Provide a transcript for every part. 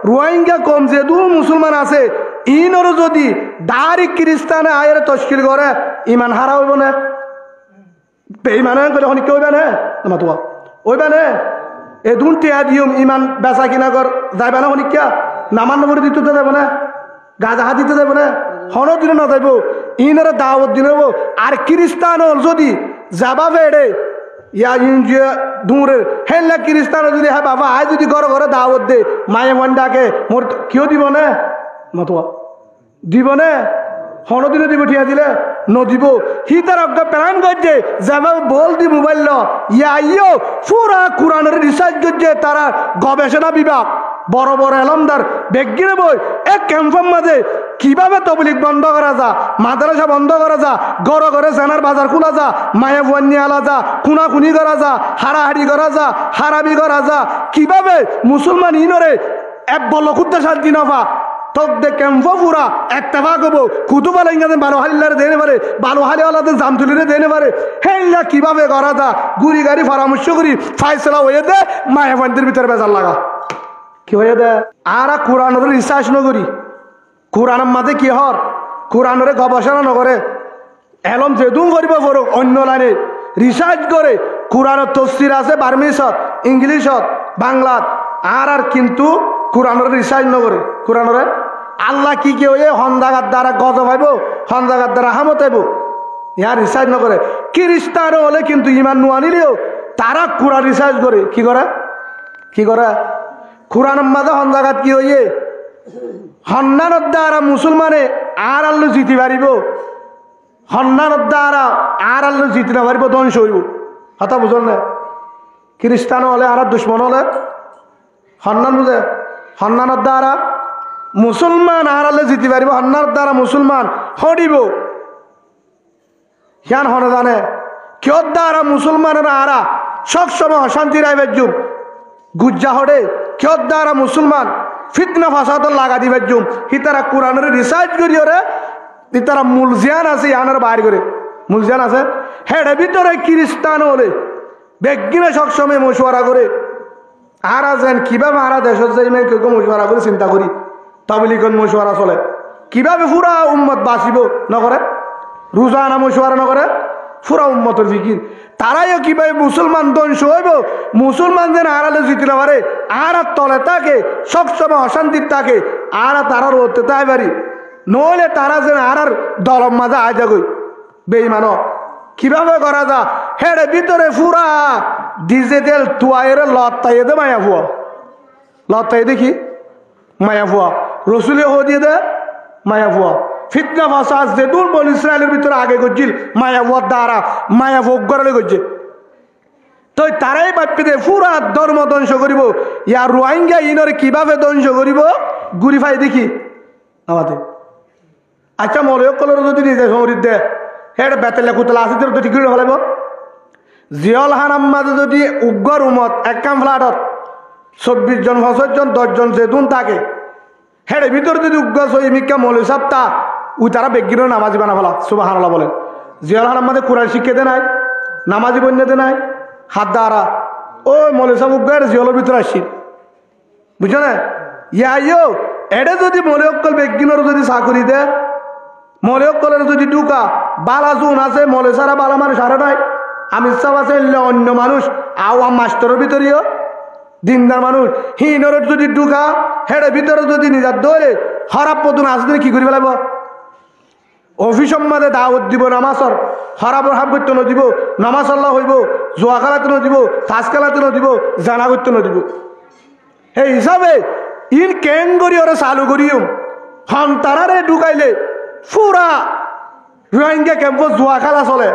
রোহিঙ্গা কম যে দু মুসলমান আছে ইনরও যদি দাঁড়ি খ্রিস্টানে আয়ের তশকিল করে ইমান হারা হইব না বেঈমান করে এখন কি হইবে না মাতো হইবে না এ দুন টিয়া দিম ইমান বেচা কিনা কর যাইবে না হনিকা নামান নম্বরে দিতে যাবে না গাজা দিতে যাবে না হন দিনে না যাইব ইনারা দাওয়াত দিন হবো আর খ্রিস্টান যদি যাবা বেড়ে ইয়া ইন্ডিয়া দূরের হেল্লা খ্রিস্টান যদি হ্যাঁ বাবা আয় যদি ঘরে ঘরে দাওয়াত দে মায়ে মন্ডাকে মোর কেউ দিব না মাতোয়া দিব না হন দিনে দিব ঠিয়া দিলে নদিব হি তার অজ্ঞা প্ল্যান করছে যাবা বল দি মোবাইল ল ইয়া ইয়ো পুরা কোরআনের রিসার্চ করছে তারা গবেষণা বিভাগ বড় বড় এলমদার বেগিরে বই এক ক্যাম্পের মাঝে কিভাবে তবলিগ বন্ধ করা যা মাদ্রাসা বন্ধ করা যা ঘরে ঘরে সেনার বাজার খোলা যা মায়ে বন্যা আলা যা খুনাখুনি করা যা হারাহারি করা যা হারাবি করা যা কিভাবে মুসলমান ইনরে এক বল খুদ্দা শান্তি নফা তক দে ক্যাম্প পুরা একটা ভাগ হবো কুতুবা লাইঙ্গাতে বারো হালিলারে দেনে পারে বারো হালি আলাদা জামতুলিরে দেনে পারে হেল্লা কিভাবে করা যা গুড়ি গাড়ি পরামর্শ করি ফাইসলা হয়ে দে মায়ে বন্যের ভিতরে বেজার লাগা কি হয়ে দেয় আর কোরআনের রিসার্চ নগরী কোরআনের মাঝে কি হর কোরআনের গবেষণা নগরে এলম যেদুম করিব পড়ো অন্য লাইনে রিসার্চ করে কোরআনের তফসির আছে বার্মিশত ইংলিশত বাংলাত আর কিন্তু কোরআনের রিসার্চ নগরে কোরআনের আল্লাহ কি কি হয়ে হন্দাগার দ্বারা গজ পাইব হন্দাগার দ্বারা হামত আইব ইহার রিসার্চ নগরে খ্রিস্টান হলে কিন্তু ইমান নোয়া নিলেও তারা কোরআন রিসার্চ করে কি করে কি করে কোরআনের মাঝে হন্দাঘাত কি হইয়ে হন্নানোর দ্বারা মুসলমানে আর আল্লু জিতি পারিব হন্নানোর দ্বারা আর আল্লু জিতি না পারিব ধ্বংস হইব হতা বুঝল না খ্রিস্টান হলে আর দুশ্মন হলে হন্নান বুঝে হন্নানোর দ্বারা মুসলমান আর আল্লু জিতি পারিব হন্নানোর দ্বারা মুসলমান হরিব হিয়ান হনে জানে কেউ দ্বারা মুসলমানের আরা সবসময় অশান্তি রাইবের যুগ গুজ্জা হড়ে কেউ দ্বারা মুসলমান ফিতনা ফাসাদ লাগা দিবের জুম হিতারা কোরআনের রিসার্চ করি ওরে হিতারা মুলজিয়ান আছে ইয়ানের বাইর করে মুলজিয়ান আছে হেডে ভিতরে খ্রিস্টান হলে বেগিনে সবসময় মশওয়ারা করে আরা যেন কিভাবে আরা দেশের যাই মেয়ে কেউ মশওয়ারা করে চিন্তা করি তাবলিগত মশওয়ারা চলে কিভাবে পুরা উম্মত বাঁচিব নকরে রোজানা মশওয়ারা নকরে পুরা উম্মতের ফিকির তারাইও কিভাবে মুসলমান ধ্বংস হইব মুসলমান যেন আড়ালে জিতলে পারে আর তলে থাকে সবসময় অশান্তির থাকে আর তারা রোধতে তাই পারি নইলে তারা যেন আর দলম মাঝে আয় যাগই বেইমান কিভাবে করা যা হেডে ভিতরে পুরা ডিজিটাল তুয়াইরে লতাইয়ে দে মায়া ফুয়া লতাই দেখি মায়া ফুয়া রসুলে হো দিয়ে দে মায়া ফুয়া ফিতনা ফাসাদ যে দূর বল ইসরায়েলের ভিতরে আগে করছিল মায়াবুয়ার দ্বারা মায়াবুক গড়ালে করছে তো তারাই ভাববে যে পুরা ধর্ম ধ্বংস করিব ইয়ার রোহিঙ্গা ইনরে কিভাবে ধ্বংস করিব ঘুরি ফাই দেখি আমাদের আচ্ছা মলয় কলর যদি নিজে সমরিত দে হেড বেতেলে কুতলা আসি তো ঠিক করে ফেলাব জিয়ল হানাম মাঝে যদি উগ্র উমত এক কাম ফ্লাটত 24 জন 25 জন 10 জন যেদুন থাকে হেডের ভিতরে যদি উগ্র সৈমিকা মৌলী সাপ্তা ওই তারা বেগির নামাজি বানা ফেলা সুবহানাল্লাহ বলেন জিয়াল হানাম মাঝে কোরআন শিক্ষাতে নাই নামাজি বন্যাতে নাই হাত দ্বারা ওই মৌলী সাহেব উগ্র জিয়লের ভিতরে আসছি বুঝছো না ইয়ো এডে যদি মৌলী অক্কল বেগিনের যদি চাকরি দে মৌলী অক্কলের যদি ঢুকা বালা জুন আছে মৌলী সারা বালা মানুষ আরে নাই আমি সব আছে অন্য মানুষ আওয়াম মাস্টারের ভিতরেও দিনদার মানুষ হিনর যদি ঢুকা হেডে ভিতরে যদি নিজার দৌড়ে হরাপ পদুন আসলে কি করি ফেলাব অফিস মাঝে দাওয়াত দিব নামাজর হরাবর হাব করতে নদিব নামাজ আল্লাহ হইব জোয়া খেলাতে নদিব তাস খেলাতে নদিব জানা করতে নদিব সেই হিসাবে ইন কেন করি ওরা চালু করিও সন্তানারে ঢুকাইলে পুরা রোহিঙ্গা ক্যাম্প জোয়া খেলা চলে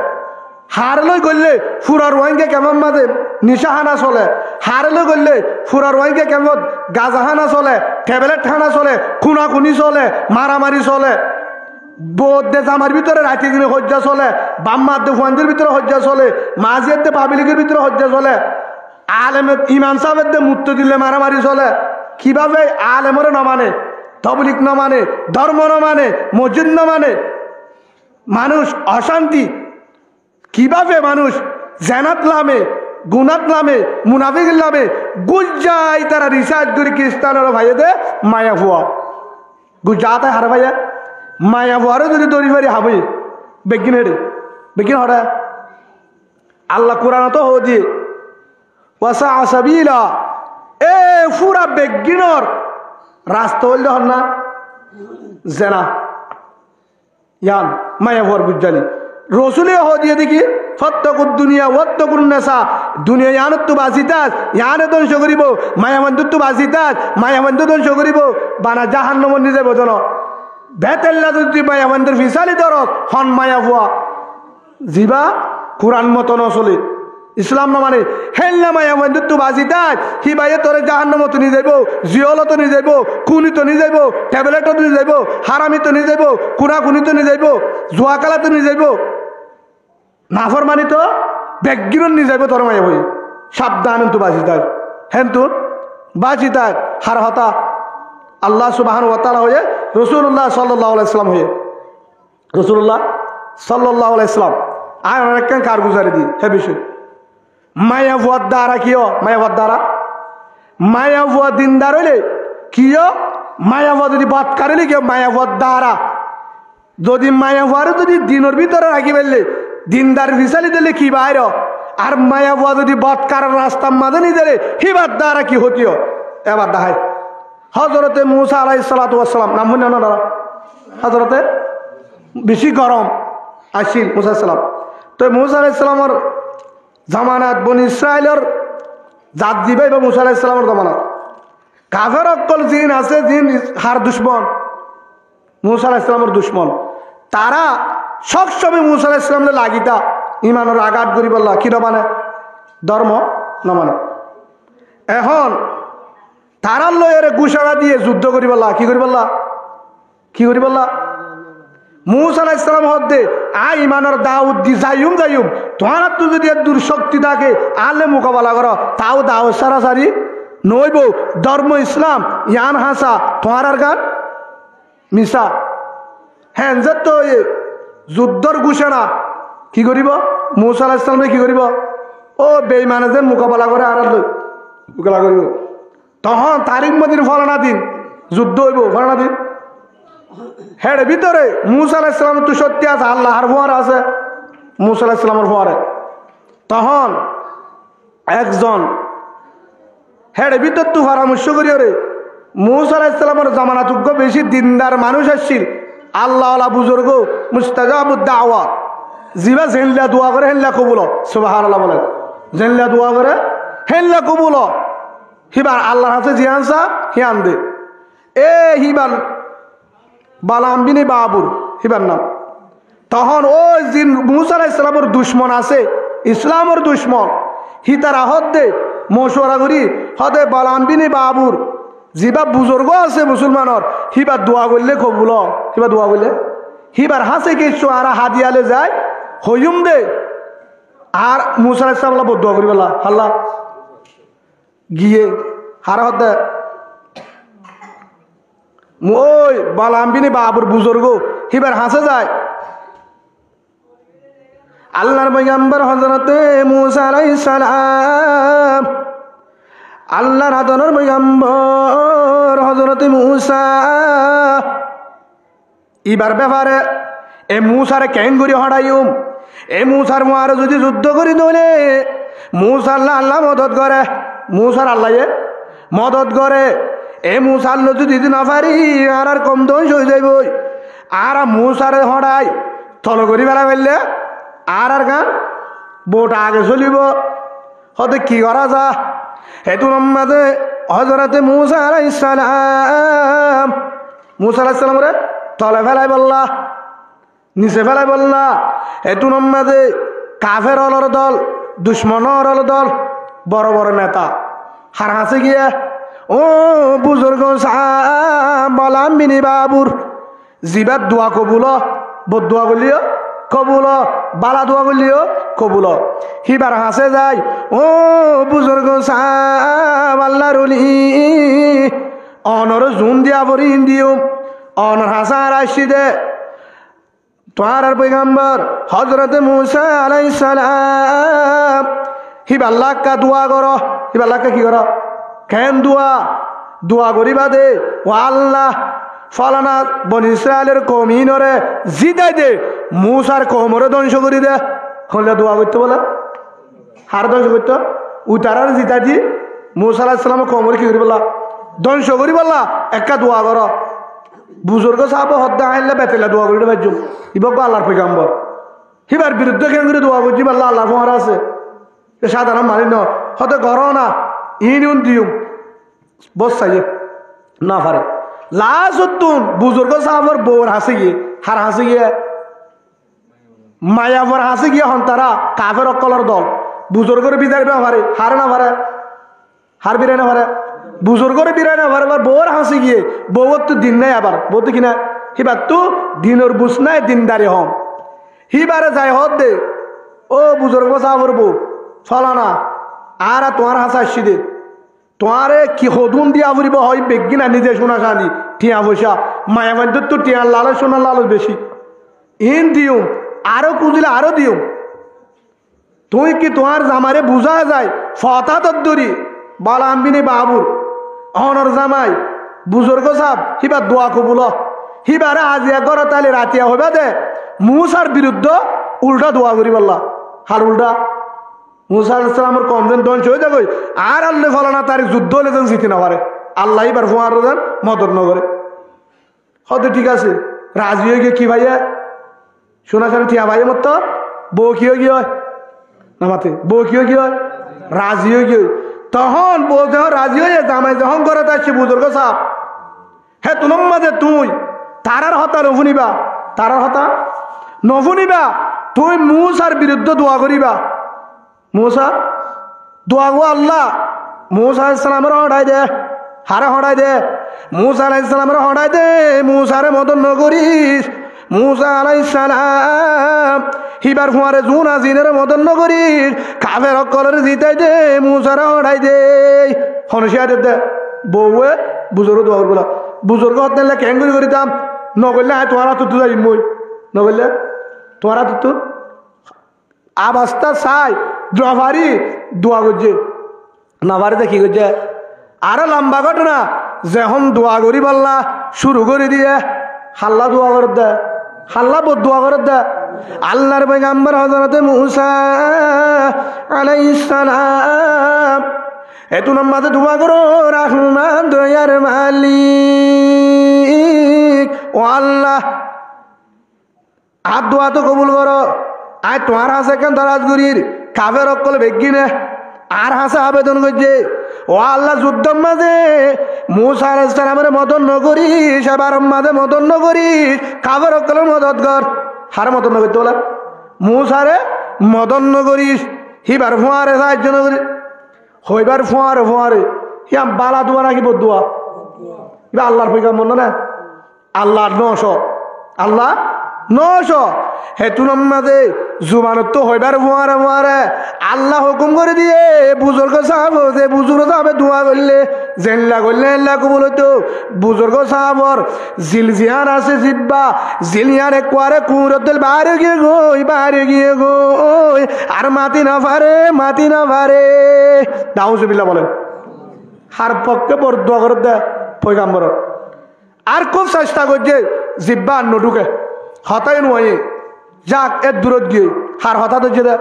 হারলৈ গলে ফুরা রোহিঙ্গা ক্যাম্পের মাঝে নিশাহানা চলে হারলৈ গলে ফুরা রোহিঙ্গা ক্যাম্পত গাজাহানা চলে ট্যাবলেট হানা চলে খুনাখুনি চলে মারামারি চলে বৌদ্ধ জামার ভিতরে রাতে দিনে হজ্জা চলে বাম্মাদ্দে ফুয়ানদের ভিতরে হজ্জা চলে মাঝিয়াদ্দে পাবলিকের ভিতরে হজ্জা চলে আলেমের ইমাম সাহেবদের মূর্ত দিলে মারামারি চলে কিভাবে আলেমরে না মানে তবলিক না মানে ধর্ম না মানে মসজিদ না মানে মানুষ অশান্তি কিভাবে মানুষ জেনাত লামে গুনাত নামে মুনাফিক নামে গুজাই তারা রিসার্চ করি খ্রিস্টানের ভাইয়েদে মায়া ভুয়া গুজাতে হার ভাইয়া মায়া ভুয়ারও যদি দড়ি ফারি হাবি বেগিন হেডে বেগিন হরে আল্লাহ কোরআন তো হো দিয়ে ওয়াসা আসাবিলা এ পুরা বেগিনর রাস্তা হইলে হন না জেনা ইয়ান মায়া ভুয়ার গুজালি রসুলে হো দিয়ে দেখি ফত্তকুদ দুনিয়া ওয়াত্তকুন নাসা দুনিয়া ইয়ানত তো বাসিতাস ইয়ানে ধ্বংস করিব মায়াবন্ধু তো বাসিতাস মায়াবন্ধু ধ্বংস করিব বানা জাহান্নামে নিজে বজন বেতেল্লা যদি মায়াবন্ধুর ফিসালি দরক হন মায়া ভুয়া জিবা কোরআন মতো নচলে ইসলাম না মানে হেলনা মায়াবন্ধু তো বাসিতাস হি বাইয়ে তোরে জাহান্নামে তো নিয়ে যাইব জিয়লত তো নিয়ে যাইব কুনি তো নিয়ে যাইব ট্যাবলেট তো নিয়ে যাইব হারামি তো নিয়ে যাইব কুনা কুনি তো নিয়ে যাইব জুয়াকালা তো নিয়ে যাইব নাফরমানি তো বেগিরন নিয়ে যাইব তোর মায়া বই সাবধান তো বাঁচি থাক হেন তো বাঁচি থাক হার হতা আল্লাহ সুবহানাহু ওয়া তাআলা হয়ে রাসূলুল্লাহ সাল্লাল্লাহু আলাইহি সাল্লাম হয়ে রাসূলুল্লাহ সাল্লাল্লাহু আলাইহি সাল্লাম আর অনেক কারগুজারি দি হে বিষয় মায়া ভুয়ার দ্বারা কিও মায়া ভুয়ার দ্বারা মায়া ভুয়া দিনদার হইলে কিও মায়া ভুয়া যদি বাদ কারিলে কেউ মায়া ভুয়ার দ্বারা যদি মায়া ভুয়ারে যদি দিনের ভিতরে রাখি ফেললে দিনদার ফিসালি দিলে কি বাইর আর মায়া বুয়া যদি বৎকার রাস্তা মাঝে নি দিলে হিবার দ্বারা কি হতিও এবার দেখায় হজরতে মুসা আলাইহিস সালাতু ওয়াস সালাম নাম মনে না হজরতে বেশি গরম আসিল মুসা সালাম তো মুসা আলাইহিস সালামের জামানাত বনি ইসরাইলের জাত দিবে বা মুসা আলাইহিস সালামের জামানাত কাফের অকল জিন আছে জিন হার দুশ্মন মুসা আলাইহিস সালামের দুশ্মন তারা সবসময় মুসা আলাইহিস সালামকে লাগিতা ইমানের আঘাত করি বললা কি মানে ধর্ম না মানে এখন তারা লয়ের ঘোষণা দিয়ে যুদ্ধ করি বললা কি করি বললা কি করি বললা মুসা আলাইহিস সালাম হদ্দে আ ইমানের দাউদ দি যাইম তোমার তো যদি দূর শক্তি থাকে আলে মোকাবেলা করো তাও দাও সারাসারি নইব ধর্ম ইসলাম ইয়ান হাসা তোমার আর গান মিশা হ্যাঁ তো যুদ্ধর ঘোষণা কি করিব মুসা আলাইহিস সালামে কি করিব ও বেঈমানে যে মোকাবেলা করে আর মোকাবেলা করিব তখন তারিখ মদির ফলানা দিন যুদ্ধ হইব ফলানা দিন হেড ভিতরে মুসা আলাইহিস সালামের তো সত্যি আছে আল্লাহর ফোয়ারা আছে মুসা আলাইহিস সালামের ফোয়ারে তখন একজন হেড ভিতর তো পরামর্শ করিও রে মুসা আলাইহিস সালামের জামানাতুজ্ঞ বেশি দিনদার মানুষ আসছিল আল্লাহ বুজুর্গ মুস্তাজাবুদ দাওয়া জিবা জেনলা দোয়া করে হেনলা কবুল সুবহানাল্লাহ বলে জেনলা দোয়া করে হেনলা কবুল হিবার আল্লাহর হাতে জিয়ানসা হিয়ান দে এ হিবার বালামবিনী বাবুর হিবার নাম তখন ওই জিন মুসা আলাইহিস সালামের দুশ্মন আছে ইসলামের দুশ্মন হি তারা হদ্দে মশওয়ারা করি হদে বালামবিনী বাবুর জিবা বুজুর্গ আছে মুসলমানের হিবার দোয়া করলে কবুল হিবার দোয়া করলে হিবার হাসে কিছু আর হাদিয়ালে যায় হইম দে আর মুসা আলাইহিস সালাম দোয়া করি বলা আল্লাহ গিয়ে হার হদে ওই বালামবিনী বাবুর বুজুর্গ হিবার হাসে যায় আল্লাহর পয়গম্বর হযরতে মুসা আলাইহিস সালাম আল্লাহর আদরের পয়গম্বর হযরতে মুসা ইবার ব্যাপারে এ মুসারে কেন করি হড়াইম এ মুসার মারে যদি যুদ্ধ করি দলে মুসা আল্লাহ মদত করে মুসার আল্লাহ মদত করে এ মুসার যদি দিতে না পারি আর কম ধ্বংস হয়ে যাইব আর মুসারে হড়াই থল করি বেলা ফেললে আর গান বোটা আগে চলিব হতে কি করা যা হেতু নম্বরে হযরতে মুসা আলাইহিস সালাম মুসা আলাইহিস সালাম রে তলে ফেলাই বললা নিচে ফেলাই বললা হেতু নম্বরে কাফের অলর দল দুশ্মনের অল দল বড় বড় নেতা হার হাসে গিয়ে ও বুজুর্গ বালামবিনী বাবুর জিবাত দোয়া কবুল বদুয়া করলিও কবুল বালা দোয়া করলিও কবুল হিবার হাসে যায় ও বুজুর্গ আল্লাহর ওলি অনর জুন দিয়া বরি দিও অনর হাসার আসি দে তোমার পয়গম্বর হযরতে মুসা আলাইহিস সালাম হিবাল্লাহকা দোয়া করো হিবাল্লাহকা কি করো কেন দোয়া করিবা দে ও আল্লাহ ফলানা বনি ইসরায়েলের কমিনরে জিতাই দে মুসার কমরে ধ্বংস করি দে হলে দোয়া করতে বলে হার ধ্বংস করতো উতারার জিতা দি মুসা আলাইহিস সালামের কমরে কি করি বললা ধ্বংস করি বললা একটা দোয়া করো বুজুর্গ সাহাব হদ্দা আইলে বেতেলা দোয়া করি বাজুম ইবাক আল্লাহর পয়গম্বর হিবার বিরুদ্ধে কেন করে দোয়া করছি বললা আল্লাহর ফোয়ারা আছে সাধারণ মানি ন হতে করো না ইউন দিউম বস চাইয়ে না পারে লাস্তুন বুজুর্গ সাহাবর বউর হাসি গিয়ে হার হাসি গিয়ে মায়াবর হাসি গিয়ে হন তারা কাফের অকলর দল বুজুর্গের বিদায় না পারে হার না পারে হার বিরাই না পারে বুজুর্গের বিরাই না পারে বউর হাসি গিয়ে বউর তো দিন নাই আবার বউ তো কিনা হিবার তো দিনের বুঝ নাই দিনদারি হম হিবারে যাই হদ দে ও বুজুর্গ সাহাবর বউ ফলানা আর তোমার হাসা আসছি দে তোমারে কি হদুন দিয়া ফুরিব হয় বেগি না নিজে শোনা খানি টিয়া পয়সা মায়া বান্ধব তো টিয়ার লালচ সোনার লালচ বেশি ইন দিও আরো খুঁজলে আরো দিও তুই কি তোমার জামারে বুঝা যায় ফতা তদ্দুরি বলা আম্বিনি বাবুর অনর জামাই বুজুর্গ সাহ হিবার দোয়া কবুল হিবারে আজিয়া করো তাহলে রাতিয়া হইবা দে মুসার বিরুদ্ধে উল্টা দোয়া করি বললা হার উল্টা মুসা আলাইহিস সালামের কম দিন ধ্বংস হয়ে যাবে আর আল্লাহ ফলানা তার যুদ্ধ হলে যেন জিতে না পারে আল্লাহ এবার ফোয়ার দেন মদর নগরে হয়তো ঠিক আছে রাজি হয়ে গিয়ে কি ভাইয়া শোনা শোনা ঠিয়া ভাইয়া মত বউ কি হয়ে গিয়ে হয় না মাতে বউ কি হয়ে গিয়ে হয় রাজি হয়ে গিয়ে তখন বউ যখন রাজি হয়ে জামাই যখন করে তার সে বুজুর্গ সাপ হ্যাঁ তুলম মাঝে তুই তারার হতা নফুনিবা তারার হতা নফুনিবা তুই মুসার বিরুদ্ধে দোয়া করিবা মুসা দোয়া গো আল্লাহ মুসা আলাইহিস সালামের হড়াই দে হারে হড়াই দে মুসা আলাইহিস সালামের হড়াই দে মুসারে মদন নগরিস মুসা আলাইহিস সালাম হিবার ফুয়ারে জুনা জিনের মদন নগরিস কাফের অকলের জিতাই দে মুসারে হড়াই দে হনসিয়া দে বউয়ে বুজুর্গ দোয়া করবলা বুজুর্গ হতে কেন করিতাম নগরলে হ্যাঁ তোমারা তো যাই মই নগরলে তোমারা তো আবাসটা চাই দ্রভারি দোয়া করছে না পারে কি করছে আরো লম্বা ঘটনা যখন দোয়া করি বললা শুরু করে দিয়ে হাল্লা দোয়া করে দে হাল্লা বোধ দোয়া করে দে আল্লাহর পয়গম্বর হযরত মুসা আলাইহিস সালাম এত নামাজে দোয়া করো রহমান দয়ার মালিক ও আল্লাহ আর দোয়া তো কবুল করো আয় তোমার হাসে কেন দরাজগুড়ির কাফের অকল বেগিনে আর হাসে আবেদন করছে ও আল্লাহ যুদ্ধর মাঝে মুসা আলাইহিস সালামের মদন নগরিস এবার মাঝে মদন নগরিস কাফের অকলের মদত কর হার মদন নগরতে বলে মুসারে মদন নগরিস হিবার ফোয়ারে সাহায্য নগরি হইবার ফোয়ারে ফোয়ারে হিয়াম বালা দোয়া নাকি বদুয়া এবার আল্লাহর পয়গম্বর না আল্লাহর 900 আল্লাহ 900 হেতু নামাজে জুবানত তো হইবার ফোয়ারে ফোয়ারে আল্লাহ হুকুম করে দিয়ে বুজুর্গ সাহাব যে বুজুর্গ সাহাবে দোয়া করলে জেল্লা করলে আল্লাহ কবুল হইতো বুজুর্গ সাহাবর জিলজিয়ান আছে জিব্বা জিলিয়ান একবারে কুরতেল বাইরে গিয়ে গই আর মাটি না পারে নাউজুবিল্লাহ বলেন হার পক্ষে বড় দোয়া করে দে পয়গম্বর আর খুব চেষ্টা করছে জিব্বা আর নটুকে হতাই নয় যাক এর দূরত গিয়ে হার হঠাৎ হচ্ছে দে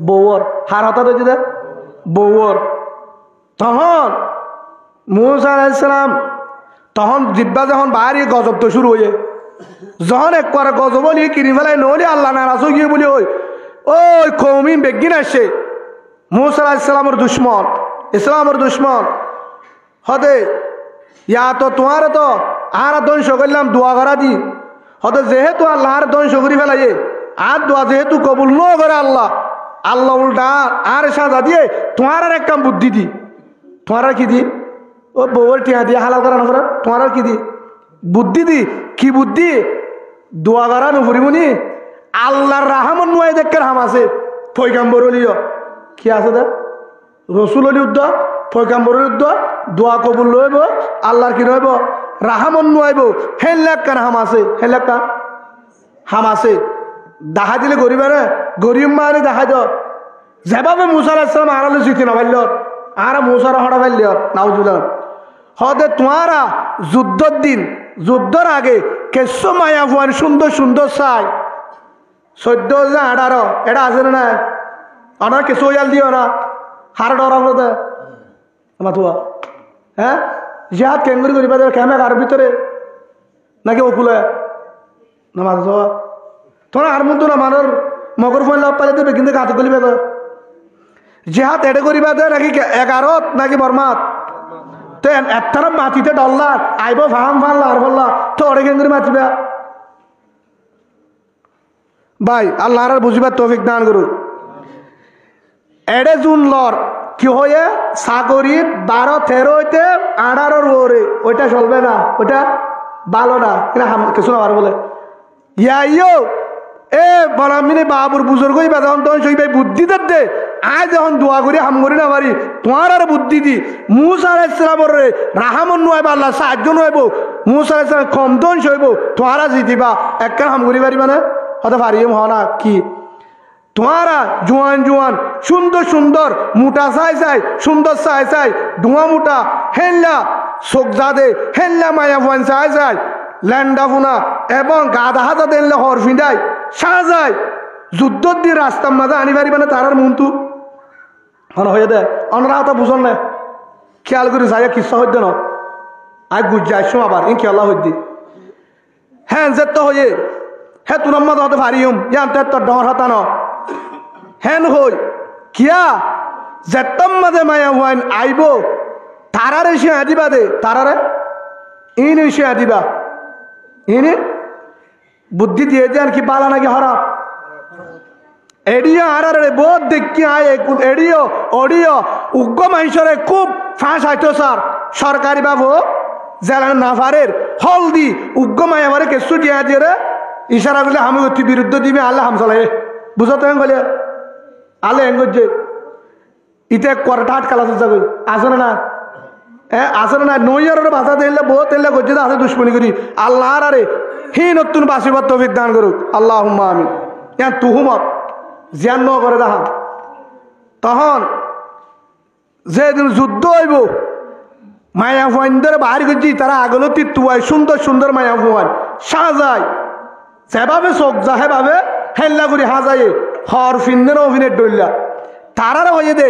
বউর হার হঠাৎ হচ্ছে দে বউর তখন মুসা আলাইহিস সালাম তখন জিব্বা যখন বাইরে গজব তো শুরু হয়ে যখন একবার গজব বলি কিনি ফেলাই নহলে আল্লাহ নারাজ হয়ে গিয়ে বলি ওই কৌমি বেগিন আসছে মুসা আলাইহিস সালামের দুশ্মন ইসলামের দুশ্মন হতে ইয়া তো তোমার তো আর ধ্বংস করলাম দোয়া করা দি হতে যেহেতু আল্লাহর ধ্বংস করি ফেলাই আর দোয়া যেহেতু কবুল ন করে আল্লাহ আল্লাহ উল্টা আর সাজা দিয়ে তোমার আর এক কাম বুদ্ধি দি তোমার আর কি দি ও বউর টিয়া দিয়ে হালাল করা না করা তোমার আর কি দি বুদ্ধি দি কি বুদ্ধি দোয়া করা নুফুরিবনি আল্লাহর রাহমান নুয়াই দেখে রাম আছে পয়গাম্বর হলিও কি আছে দা রসুল হলি উদ্দ পয়গাম্বরের উদ্দ দোয়া কবুল লইব আল্লাহর কি রইব রাহামন নুয়াইব হেল্লাক কান হাম আছে হেল্লাক হাম আছে দেখা দিলে গরিবারে গরিব মানে দেখা দ যেভাবে মুসা আলাইহিস সালাম আড়ালে জিতি না পারল আর মুসার হড়া পারল নাউজুবিল্লাহ হদে তোমারা যুদ্ধর দিন যুদ্ধর আগে কেসো মায়া ফুয়ান সুন্দর সুন্দর চাই 14,18 এটা আছে না আমার কেসো ইয়াল দিও না হার ডরা বলতে মাতুয়া হ্যাঁ জিহাদ কেঙ্গুরি করিবা দেবে কেমন আর ভিতরে নাকি ওকুলে না মাথা তোরা আর মতো না মানুষ মগর ফোন লাভ পালে দেবে কিন্তু হাতে করিবে তো জিহাদ এডে করিবা দে নাকি 11 নাকি বরমাত তো এত মাটিতে ডল্লার আইব ফাহাম ফানলা আর বললা তো অড়ে কেঙ্গুরি মাতিবা ভাই আল্লাহ আর বুঝিবার তৌফিক দান করুক এডে জুন লর কি হয়ে সাগরি 12-13 হইতে 18 ওরে ওইটা চলবে না ওইটা ভালো না কিনা কিছু না বলে ইয়ো এ বলামিনে বাবুর বুজুর্গ তখন তখন সেই ভাই বুদ্ধি দে আজ যখন দোয়া করি হাম করি না পারি তোমার আর বুদ্ধি দি মুসা আলাইহিস সালামের রাহামন নয়বা আল্লাহ সাহায্য নয়ব মুসা আলাইহিস সালাম কম তখন সইব তোমারা জিতিবা একখান হাম করি পারিবা না হয়তো পারিম হ না কি তোমারা জোয়ান জোয়ান সুন্দর সুন্দর মোটা চাই চাই সুন্দর চাই চাই ধোঁয়া মোটা হেল্লা চোখ যাদে হেল্লা মায়া ফুয়ান চাই চাই ল্যান্ডা ফুনা এবং গাদা হাজা দেনলে হর ফিঁদাই সাজায় যুদ্ধ দিয়ে রাস্তার মাঝে আনি পারি মানে তারার মন্তু হয়ে দেয় অনরা তো বুঝন না খেয়াল করে যাই কিসা হইতে না আজ বুঝ যাইছো আবার ইন খেয়াল হইতে হ্যাঁ যে তো হয়ে হ্যাঁ তোর মাঝে হতে পারিম ইয়ান্তে তোর ডর হতা ন হেন হই কিয়া যেতম মাঝে মায়া হুয়াইন আইব তারারে সে আদিবা দে তারারে ইন সে আদিবা ইনি বুদ্ধি দিয়ে দেন কি বালা নাকি হরাপ এডিও আরে বহুত দেখি আয় এডিও অডিও উগ্র মানুষরে খুব ফাঁস আইতো স্যার সরকারি বাবু জেলার নাফারের হলদি উগ্র মায়াবারে কেসু দিয়া দিয়ে রে ইশারা করলে আমি অতি বিরুদ্ধ দিবে আল্লাহ হামসালাই বুঝতে বলে আলে এঙ্গজে ইতে করাটা আটকাল আছে যাবে আসে না হ্যাঁ আসে না নইয়ারের ভাষা দিলে বহুত এলে গজ্জে আছে দুশ্মনী করি আল্লাহ আরে হি নতুন বাসিবার তৌফিক দান করুক আল্লাহ আমি ইয়ান তুহুমত জিয়ান ন করে দেখা তখন যেদিন যুদ্ধ হইব মায়া ফুয়ানদের বাহার করছি তারা আগলো তিতুয়ায় সুন্দর সুন্দর মায়া ফুয়ান সাজায় যেভাবে চোখ যা সেভাবে হেল্লা করি হাজাই হর ফিন্দের অভিনের ডইল্লা তারার হয়ে দে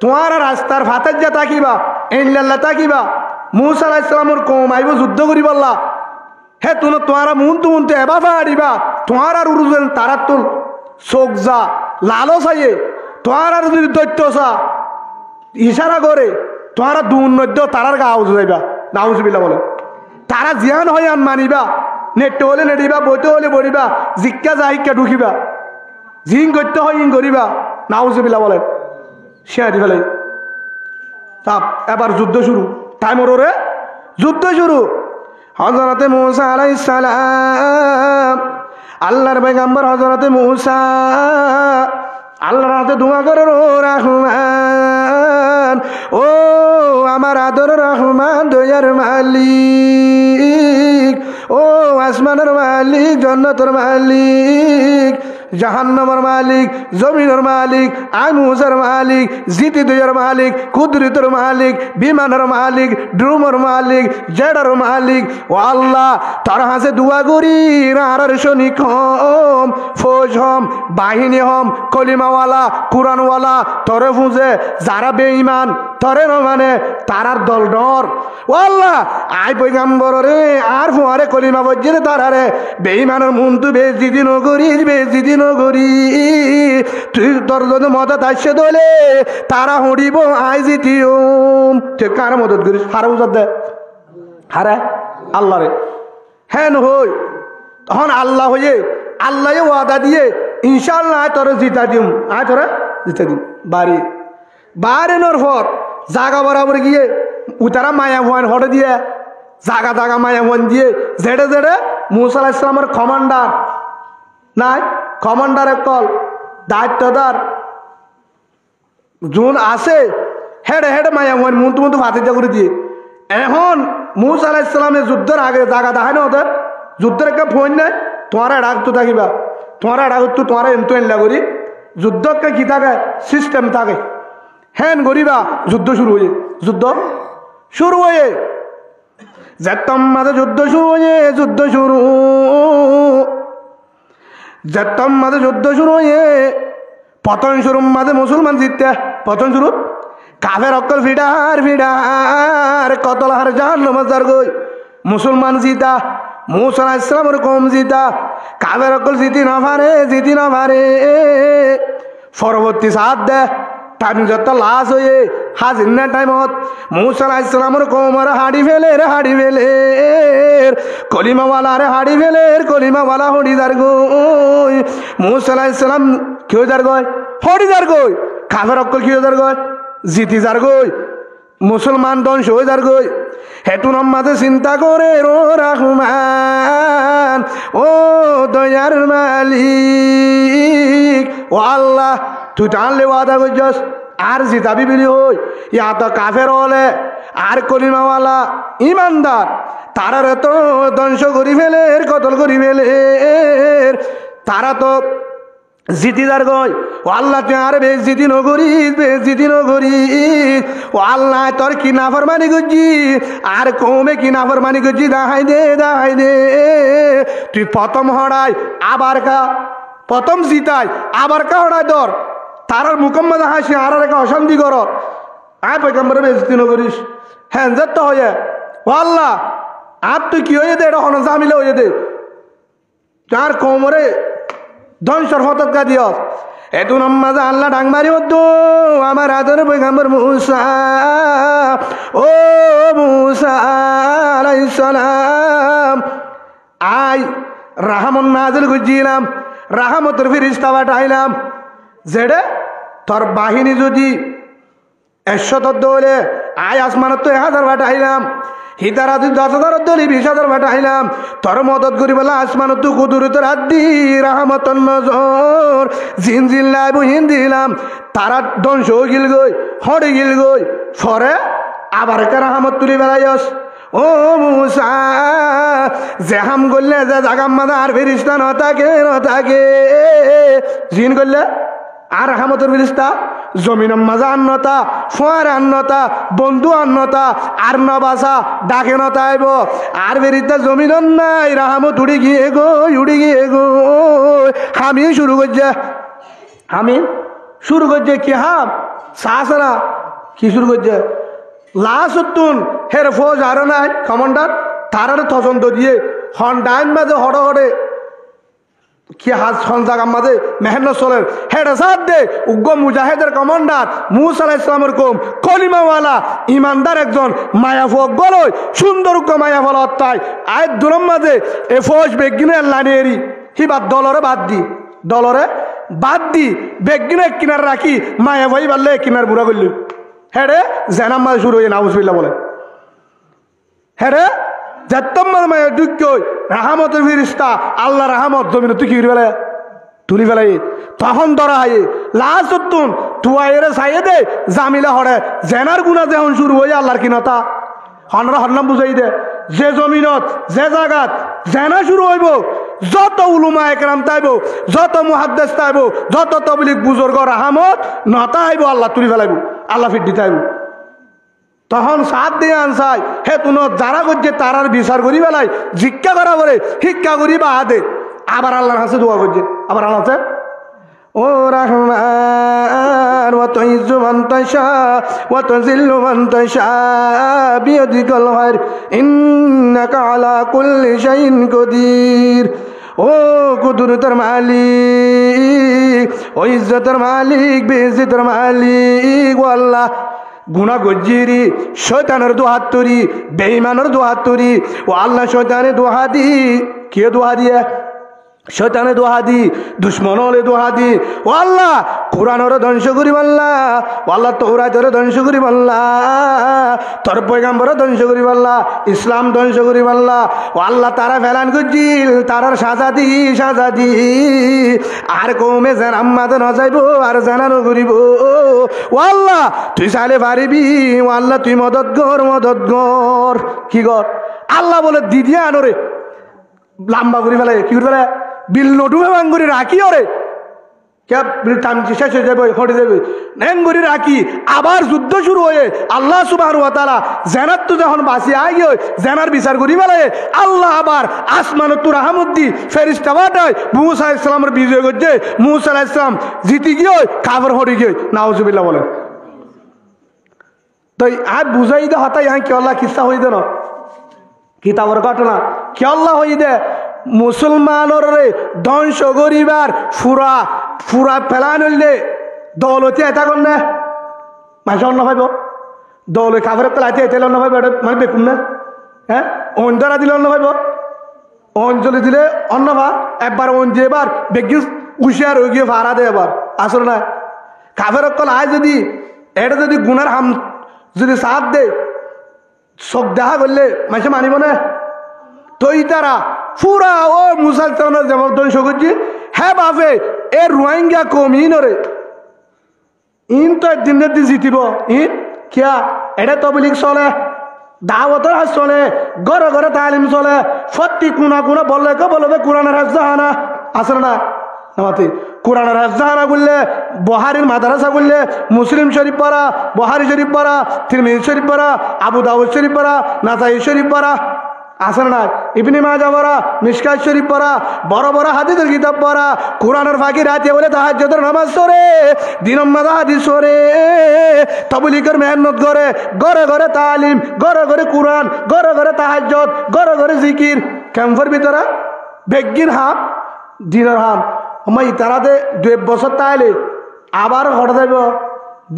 তোমার রাস্তার ফাতের যা তাকিবা এল্লা তাকিবা মুসা আলাইহিস সালামের কম আইব যুদ্ধ করি বললা হে তুমি তোমারা মুনতে এবা ফাড়িবা তোমার আর উরুজেন তারার তুল চোখ যা লালো চাইয়ে তোমার আর যদি দৈত্য চা ইশারা করে তোমারা দুর্নৈদ্য তারার গা আউজ যাইবা নাউজবিল্লাহ বলে তারা জিয়ান হয়ে আন মানিবা নেটে হলে নেটিবা বইতে হলে বড়িবা জিজ্ঞা যা শিক্ষা ঢুকিবা জিং করতে হয় ইং করিবা নাউজবিল্লাহ বলেন শেয়ারি ফেলে তাপ এবার যুদ্ধ শুরু টাইম ওরে যুদ্ধ শুরু হযরতে মুসা আলাইহিস সালাম আল্লাহর পয়গম্বর হযরতে মুসা আল্লাহর হাতে দোয়া করে রহমান ও আমার আদর রহমান দয়ার মালিক ও আসমানের মালিক জান্নাতের মালিক জাহান্নামের মালিক জমিনের মালিক আই মুসার মালিক জিতি দুইয়ের মালিক কুদরতের মালিক বিমানের মালিক ড্রুমের মালিক জেডার মালিক ও আল্লাহ তার হাসে দুয়া করি আর শনি কম ফৌজ হম বাহিনী হম কলিমাওয়ালা কুরআনওয়ালা তরে ফুঁজে যারা বেঈমান তরে মানে তারার দল ডর ও আল্লাহ আই পয়গম্বর রে আর ফুয়ারে কলিমা বজ্জে তারারে বেঈমানের মন্তু বেজিদি নগরি তুই তোর যদি মদত আসছে দলে তারা হড়িব আই জিতিও তুই কার মদত করিস হারা বুঝার দে হারা আল্লাহ রে হ্যাঁ হই তখন আল্লাহ হয়ে আল্লাহ ওয়াদা দিয়ে ইনশাআল্লাহ তোরে জিতা দিম তোরে জিতা দিম বাড়িনোর পর জাগা বরাবর গিয়ে উতারা মায়া ভুয়ান হটে দিয়ে জাগা মায়া ভুয়ান দিয়ে জেডে মুসা আলাইহিস সালামের কমান্ডার নাই কমান্ডারের কল দায়িত্বদার জোন আছে হেডে মায়া ভুয়ান মুন্তু ফাতিজা করে দিয়ে এখন মুসা আলাইহিস সালামের যুদ্ধের আগে জাগা দেখায় না ওদের যুদ্ধের একটা ফোন নেই তোমারা ডাকতো থাকিবা তোমারা ডাকতো তোমারা এমতো এনলা করি যুদ্ধকে কি থাকে সিস্টেম থাকে হ্যান গরিবা যুদ্ধ শুরু হয়ে যুদ্ধ শুরু হয়ে যেতম মাঝে যুদ্ধ শুরু হয়ে যুদ্ধ শুরু যেতম মাঝে যুদ্ধ শুরু হয়ে পতন শুরু মাঝে মুসলমান জিততে পতন শুরু কাফের অক্কল ফিডার কতল হার জাহান নমস্কার গই মুসলমান জিতা মুসা আলাইহিস সালামের কম জিতা কাফের অক্কল জিতি না পারে পরবর্তী সাথ দে টাইম যত লাশ হয়ে হাজির না টাইমত মুসা আলাইহিস সালামের কমর হাড়ি ফেলে কলিমাওয়ালা কলিমাওয়ালা হড়িদার গই মুসা আলাইহিস সালাম কেউ যার গয় হড়িদার গই কাফের অক্কল কেউ যার গয় জিতি যার গই মুসলমান ধ্বংস হয়ে যার গই হেতু নম্মাতে চিন্তা করে রো রহমান ও দয়ার মালিক ও আল্লাহ তুই টানলে ওয়াদা করছস আর জিতাবি বিলি হই ইয়া তো কাফের হলে আর কলিমাওয়ালা ইমানদার তারা তো ধ্বংস করি ফেলে কতল করি ফেলে তারা তো জিতিদার গয় ও আল্লাহ তুই আর বেজিতি নগরিস ও আল্লাহ তোর কি নাফরমানি করছি আর কমে কি নাফরমানি করছি দাহাই দে তুই প্রথম হড়াই আবার কা প্রথম জিতাই আবার কা হড়াই ধর তারার মুকম্মদ হাসি আর একটা অশান্তি কর আয় পয়গম্বরে বেজিতি নগরিস হ্যাঁ তো হয়ে ও আল্লাহ আর তুই কি হয়ে দে এটা হন জামিলে হয়ে দে তার কোমরে ধ্বংসর ফতকা দিও এতু নামাজে আল্লাহ ডাংবারি হতো আমার আদর পয়গম্বর মুসা ও মুসা আলাইহিস সালাম আই রাহমত নাজিল করছিলাম রাহমতের ফেরেশতা পাঠাইলাম যেড়ে তোর বাহিনী যদি 100 দলে আয় আসমানত তো 1000 পাঠাইলাম হিতারা 10,000 দলি 20,000 পাঠাইলাম তোর মদত করি বলা আসমানত তো কুদরতের হাত দি রাহমতন নজর জিনজিল্লাই বহিন দিলাম তারা ধ্বংস গিল গই হড়ে গিল গই ফরে আবার কা রাহমত তুলি বেড়াইস ও মুসা জেহাম করলে যে জাগাম মাদা আর ফেরিস্তা নথাকে জিন করলে আর রাহমতের ফেরিস্তা জমিনের মাঝে আন্নতা ফোয়ার আন্নতা বন্ধু আন্নতা আর নবাসা ডাকে নতাইব আর বেরিতে জমিন নাই রাহমত উড়ে গিয়ে গো আমি শুরু করছে কি হাম সাহসরা কি শুরু করছে লাস্তুন হের ফৌজ আরো নাই কমান্ডার তারার তদন্ত দিয়ে হন ডাইন মাঝে হড়ে কি হাজ সঞ্জাগাম মাঝে মেহনত চলের হেড সাথ দে উগ্র মুজাহিদের কমান্ডার মুসা আলাইহিস সালামের কম কলিমাওয়ালা ইমানদার একজন মায়াফক গলই সুন্দর উগ্র মায়াফল অত্যায় আয় দুরম মাঝে এ ফৌজ বেগিনে লানিয়েরি হিবার দলরে বাদ দি বেগিনে কিনার রাখি মায়া ভাই বাড়লে কিনার বুড়া করল হেডে জেনাম মাঝে শুরু হয়ে নাউজুবিল্লাহ বলে হেডে মায়ের দুঃখ রাহামতের ফিরিস্তা আল্লাহ রাহামত জমিনে তুই কি তুলি ফেলাই তখন ধরা হাইয়ে লাস্ট তুন তুয়াইরে চাইয়ে দে জামিলা হরে জেনার গুণা যেমন শুরু হয়ে আল্লাহর কিনতা হনরা হন্নাম বুঝাই দে যে জমিনত যে জায়গাত জেনা শুরু হইব যত উলুমা একরাম তাইব যত মুহাদ্দিস তাইব যত তবলিগ বুজুর্গ রাহামত নতা আইব আল্লাহ তুলি ফেলাইব আল্লাহ ফিট দিতাইব তখন সাথ দিয়ে আনসাই হে তুন যারা করছে তারার বিচার করি বেলাই জিজ্ঞা করা বলে শিক্ষা করি বা হাতে আবার আল্লাহর কাছে দোয়া করছে আবার আল্লাহ ও রহমান ওয়া তুইজ্জু মান তাশা ওয়া তুযিল্লু মান তাশা বিয়াদিকাল খায়র ইন্নাকা আলা কুল্লি শাইইন কদির ও কুদরতের মালিক ও ইজ্জতের মালিক বেইজ্জতের মালিক ও আল্লাহ গুনা গজ্জিরি শয়তানের দোহাত তরি বেঈমানের দোহাত তরি ও আল্লাহ শয়তানের দোহা দি কে দোহা দিয়ে শয়তানে দোহা দি দুশ্মন হলে দোহা দি ও আল্লাহ কোরআনের ধ্বংস করি পাল্লা ও আল্লাহ তৌরাতের ধ্বংস করি পাল্লা তোর পয়গাম্বর ধ্বংস করি পাল্লা ইসলাম ধ্বংস করি পাল্লা ও আল্লাহ তারা ফেলান করছিল তারার সাজা দি আর কমে জানাম মাঝে ন যাইব আর জানানো করিব ও আল্লাহ তুই চাইলে পারিবি ও আল্লাহ তুই মদত কর কি কর আল্লাহ বলে দিদিয়া আনোরে লম্বা করি ফেলে কি করে ফেলে বিল নটু ভাঙ করে রাখি ওরে শেষ হয়ে যাবে হটে যাবে নেঙ্গুরি রাখি আবার যুদ্ধ শুরু হয়ে আল্লাহ সুবহানাহু ওয়া তাআলা জেনার তো যখন বাঁচি আগে জেনার বিচার করি বেলায় আল্লাহ আবার আসমান তো রাহমদ্দি ফেরেশতা পাঠায় মুসা আলাইহিস সালামের বিজয় করছে মুসা আলাইহিস সালাম জিতে গিয়ে কাফের হয়ে গিয়ে নাউজুবিল্লাহ বলেন তো আর বুঝাই দে হতাই হ্যাঁ কি আল্লাহ কিসা হয়ে দেন কিতাবের ঘটনা কি আল্লাহ হয়ে দে মুসলমানের ধ্বংস করিবার ফুরা ফুরা ফেলান হইলে দৌলতে এটা কর না মাঝে অন্য ভাইব দৌলে কাপড়ের পেলাইতে এতে অন্য ভাইব এটা মানে বেকুম না হ্যাঁ অঞ্জরা দিলে অন্য ভাইব অঞ্জলি দিলে অন্য ভা একবার অঞ্জে এবার বেগিস উশিয়ার হয়ে গিয়ে ভাড়া দেয় এবার আসল না কাপড়ের কল আয় যদি এটা যদি গুনার হাম যদি সাথ দে চোখ দেখা করলে মাসে মানিব না তৈ তারা পুরা ও মুসলমানের যেমন ধ্বংস করছি হ্যাঁ বাপে এ রোহিঙ্গা কম ইনরে ইন তো দিনের দিন জিতিব ইন কিয়া এটা তবলিগ চলে দাওয়াতের হাজ চলে ঘরে ঘরে তালিম চলে সত্যি কোনা কোনা বললে কে বলবে কোরআনের হাজ জাহানা আসলে না নামাতি কোরআনের হাজ জাহানা করলে বহারির মাদ্রাসা করলে মুসলিম শরীফ পড়া বহারি শরীফ পড়া তিরমিজি শরীফ পড়া আবু দাউদ শরীফ পড়া নাসাই শরীফ পড়া আসলে না ইবনে মাজাহ পড়া মিশকাত শরীফ পড়া বড় বড় হাদিসের কিতাব পড়া কোরআনের ফাঁকি রাতে বলে তাহাজ্জুদের নামাজ পড়ে দিনের মাঝে হাদিস পড়ে তাবলীগের মেহনত করে ঘরে ঘরে তালিম ঘরে ঘরে কোরআন ঘরে ঘরে তাহাজ্জুদ ঘরে ঘরে জিকির ক্যাম্পের ভিতরে বেগিন হাম দিনের হাম আমি তারাতে 2 বছর তাইলে আবার হঠাৎ যাইব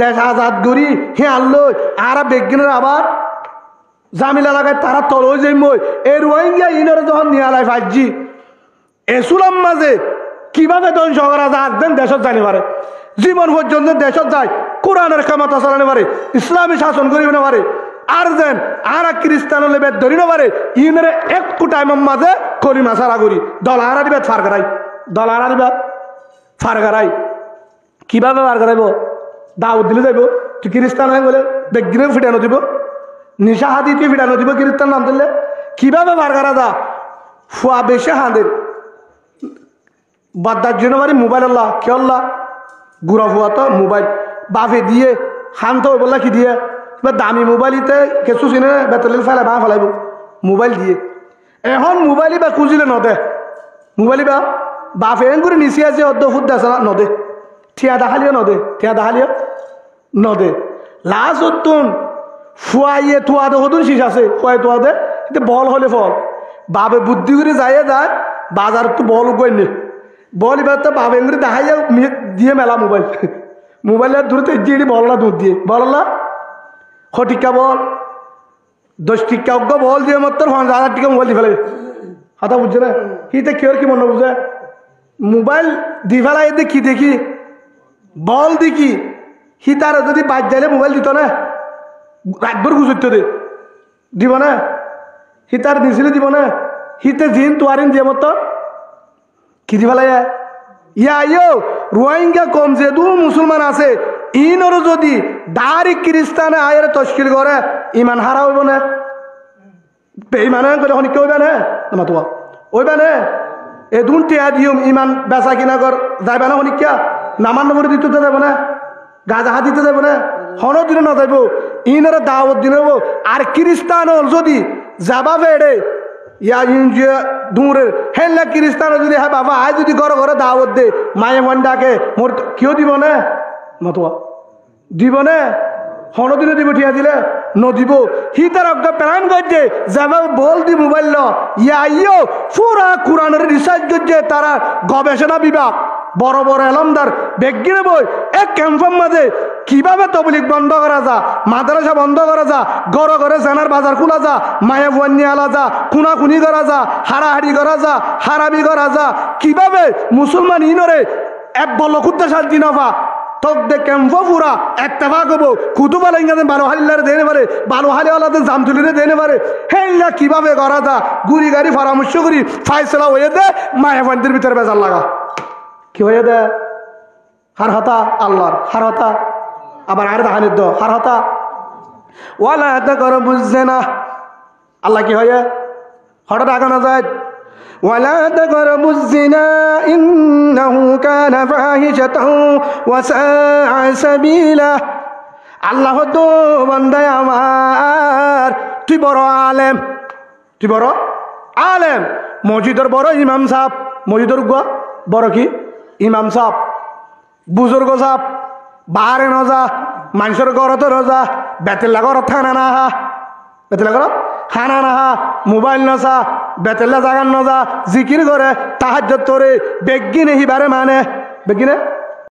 দেশ আজাদ করি হে আনলো আর বেগিনের আবার জামিলা লাগায় তারা তল যাই মই এই রোহিঙ্গা ইনরে যখন নিয়ালাই ফাইজি এসুলাম মাঝে কিভাবে ধ্বংস করা যায় আসবেন দেশত জানি পারে জীবন পর্যন্ত দেশত যায় কোরআনের ক্ষমতা চালানো পারে ইসলামী শাসন করিব না পারে আর যেন আর খ্রিস্টান হলে বেদ ধরি না পারে ইনরে একটু টাইমের মাঝে কলিমা সারা করি দল হারা দিবে ফার গারাই কিভাবে ফার গারাইব দাউদ দিলে যাইব তুই খ্রিস্টান হয়ে গেলে বেগিনে ফিটানো দিব নিশা হাতি তুই ফিটানো দিব খ্রিস্টান নাম দিলে কিভাবে বার করা যা ফুয়া বেশি হাঁদের বাদ্দার জন্য বাড়ি মোবাইল আল্লাহ কে আল্লাহ গুড়া ফুয়া তো মোবাইল বাফে দিয়ে শান্ত হয়ে বললা কি দিয়ে এবার দামি মোবাইলতে কিছু চিনে বেতলিল ফেলে বা ফেলাইব মোবাইল দিয়ে এখন মোবাইলই বা খুঁজিলে নদে মোবাইলই বা বাফে এন করে নিচে আছে অর্ধ ফুট দেশ নদে ঠিয়া দেখালিও নদে লাস্ট তুন ফুয়াইয়ে থুয়া দে হতুন শীষ আছে ফুয়াই থুয়া দে কিন্তু বল হলে ফল বাবে বুদ্ধি করে যাইয়ে যায় বাজার তো বল উগই নে বল এবার তো বাবে করে দেখাইয়া দিয়ে মেলা মোবাইলের দূরতে জিয়ে বল না দুধ দিয়ে বল না টিকা বল 10 টিকা অজ্ঞ বল দিয়ে মাত্র 5000 টিকা মোবাইল দিয়ে ফেলে হাতা বুঝছে না হিতে কেউ কি মনে বুঝে মোবাইল দি ফেলাই দেখি বল দেখি হি তার যদি বাদ যাইলে মোবাইল দিত না রাতভর গুজরতে দিব না হিতার দিছিলে দিব না হিতে জিন তোয়ারিন দিয়ে মতো কি দি ফেলাই রোহিঙ্গা কম যে দু মুসলমান আছে ইনর যদি দাঁড়ি খ্রিস্টানে আয়ের তস্কিল করে ইমান হারা হইব না বেইমানে করে হনিকে হইবে না তোমা হইবে না এ দুন টিয়া দিম ইমান বেচা কিনা কর যাইবে না হনিকা নামান নম্বরে দিতে যাবে না গাজা দিতে যাবে না হন দিনে না যাইব ইনারা দাওয়াত দিন আর খ্রিস্টান যদি যাবা বেড়ে ইয়া ইঞ্জিয়া দূরের হেল্লা খ্রিস্টান যদি হ্যাঁ বাবা আয় যদি ঘরে ঘরে দাওয়াত দে মায়ে মন্ডাকে মোর কেউ দিব না মতোয়া দিব না হন দিনে দিব ঠিয়া দিলে নদিব হি তার একটা প্ল্যান করছে যাবা বল দি মোবাইল ল ইয়া পুরা কোরআনের রিসার্চ করছে তারা গবেষণা বিভাগ বড় বড় এলমদার বেগিনে বই এক ক্যাম্পের মাঝে কিভাবে তবলিগ বন্ধ করা যা মাদ্রাসা বন্ধ করা যা ঘরে ঘরে সেনার বাজার খোলা যা মায়ে বন্যা আলা যা খুনাখুনি করা যা হারাহারি করা যা হারাবি করা যা কিভাবে মুসলমান ইনরে এক বল খুদ্দা শান্তি নফা তক দে ক্যাম্প পুরা একটা হবো কুতুবা লাইঙ্গাদের বারো হালিলারে দেনে পারে বারো হালিওয়ালাদের জামতুলিরে দেনে পারে হেল্লা কিভাবে করা যা গুড়ি গাড়ি পরামর্শ করি ফাইসলা হয়ে দে মায়ে বন্যের ভিতরে বেজার লাগা কি হয়ে দে হার হতা আল্লাহর হার হতা আবার আর দাহানির দ হার হতা ওয়ালা হাতে করো বুঝছে না আল্লাহ কি হয়ে হঠাৎ আগানো যায় ওয়ালা তাকরাবুজ জিনা ইন্নাহু কানা ফাহিশাতাও ওয়া সাআ সাবিলা। আল্লাহ তো বান্দায় আমার, তুই বড় আলেম, তুই বড় আলেম, মসজিদের বড় ইমাম সাহেব, মসজিদের বড় কি ইমাম সাহেব, বুজুর্গ সাহেব, বাহারে নজা, মানুষের ঘরত রোজা, বেতেল্লা ঘরত খানা না হা, বেতেল্লা ঘরত খানা না হা, মোবাইল নচা, বেতেল্লা জাগান নজা, জিকির করে তাহাজ্জুদ তোরে বেগিনে হিবারে মানে বেগিনে